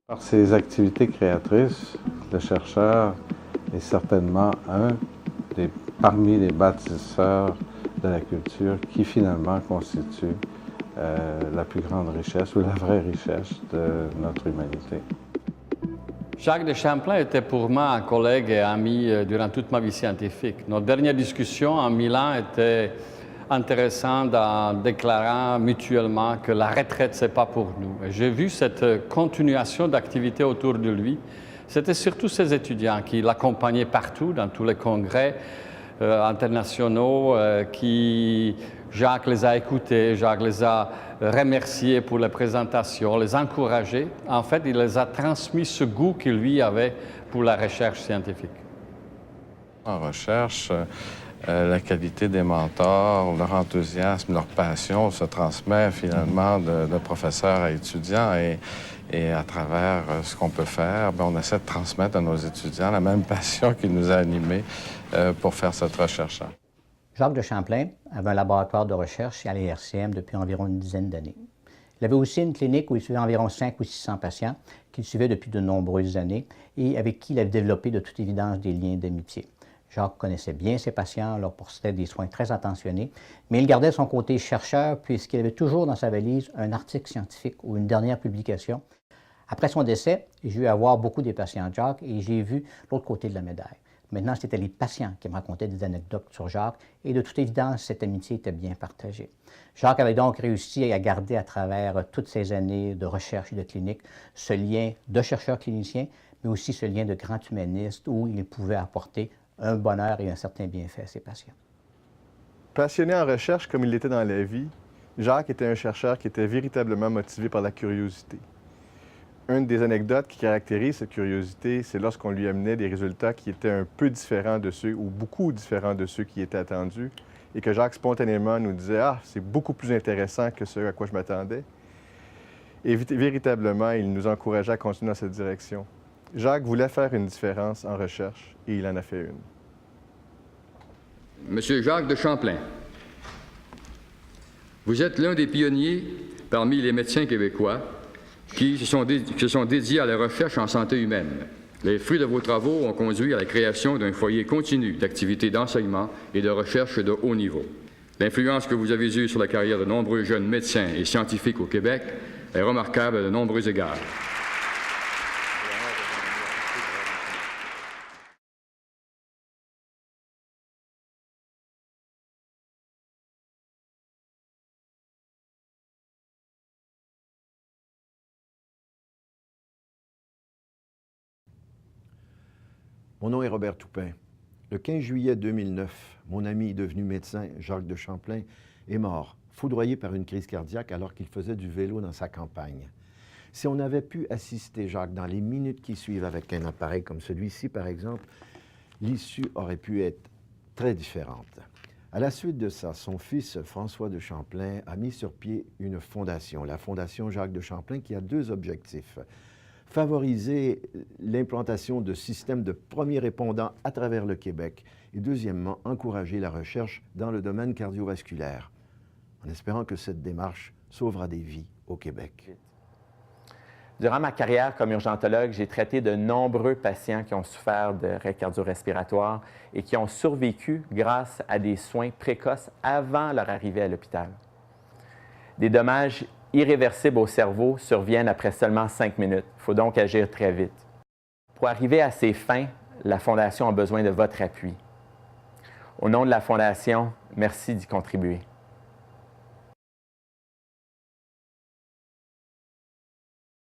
Par ses activités créatrices, le chercheur est certainement parmi les bâtisseurs de la culture qui finalement constitue la plus grande richesse ou la vraie richesse de notre humanité. Jacques de Champlain était pour moi un collègue et ami durant toute ma vie scientifique. Notre dernière discussion en Milan était intéressante en déclarant mutuellement que la retraite, ce n'est pas pour nous. J'ai vu cette continuation d'activité autour de lui. C'était surtout ses étudiants qui l'accompagnaient partout, dans tous les congrès internationaux, Jacques les a écoutés, Jacques les a remerciés pour les présentations, les encouragés. En fait, il les a transmis ce goût qu'il lui avait pour la recherche scientifique. En recherche, la qualité des mentors, leur enthousiasme, leur passion se transmet finalement de professeur à étudiant et à travers ce qu'on peut faire, on essaie de transmettre à nos étudiants la même passion qui nous a animés pour faire cette recherche-là. Jacques de Champlain avait un laboratoire de recherche à l'IRCM depuis environ une dizaine d'années. Il avait aussi une clinique où il suivait environ 500 ou 600 patients qu'il suivait depuis de nombreuses années et avec qui il avait développé de toute évidence des liens d'amitié. Jacques connaissait bien ses patients, leur portait des soins très attentionnés, mais il gardait son côté chercheur puisqu'il avait toujours dans sa valise un article scientifique ou une dernière publication. Après son décès, j'ai eu à voir beaucoup des patients de Jacques et j'ai vu l'autre côté de la médaille. Maintenant, c'était les patients qui me racontaient des anecdotes sur Jacques et de toute évidence, cette amitié était bien partagée. Jacques avait donc réussi à garder à travers toutes ces années de recherche et de clinique ce lien de chercheur-clinicien, mais aussi ce lien de grand humaniste où il pouvait apporter un bonheur et un certain bienfait à ses patients. Passionné en recherche comme il l'était dans la vie, Jacques était un chercheur qui était véritablement motivé par la curiosité. Une des anecdotes qui caractérise cette curiosité, c'est lorsqu'on lui amenait des résultats qui étaient un peu différents de ceux, ou beaucoup différents de ceux qui étaient attendus, et que Jacques spontanément nous disait « Ah, c'est beaucoup plus intéressant que ce à quoi je m'attendais ». Et véritablement, il nous encourageait à continuer dans cette direction. Jacques voulait faire une différence en recherche, et il en a fait une. Monsieur Jacques de Champlain, vous êtes l'un des pionniers parmi les médecins québécois qui se sont dédiés à la recherche en santé humaine. Les fruits de vos travaux ont conduit à la création d'un foyer continu d'activités d'enseignement et de recherche de haut niveau. L'influence que vous avez eue sur la carrière de nombreux jeunes médecins et scientifiques au Québec est remarquable à de nombreux égards. Mon nom est Robert Toupin. Le 15 juillet 2009, mon ami devenu médecin, Jacques de Champlain, est mort, foudroyé par une crise cardiaque alors qu'il faisait du vélo dans sa campagne. Si on avait pu assister Jacques dans les minutes qui suivent avec un appareil comme celui-ci, par exemple, l'issue aurait pu être très différente. À la suite de ça, son fils, François de Champlain, a mis sur pied une fondation, la Fondation Jacques de Champlain, qui a deux objectifs. Favoriser l'implantation de systèmes de premiers répondants à travers le Québec et deuxièmement, encourager la recherche dans le domaine cardiovasculaire, en espérant que cette démarche sauvera des vies au Québec. Durant ma carrière comme urgentologue, j'ai traité de nombreux patients qui ont souffert d'arrêt cardio-respiratoire et qui ont survécu grâce à des soins précoces avant leur arrivée à l'hôpital. Des dommages irréversibles au cerveau surviennent après seulement 5 minutes. Il faut donc agir très vite. Pour arriver à ces fins, la Fondation a besoin de votre appui. Au nom de la Fondation, merci d'y contribuer.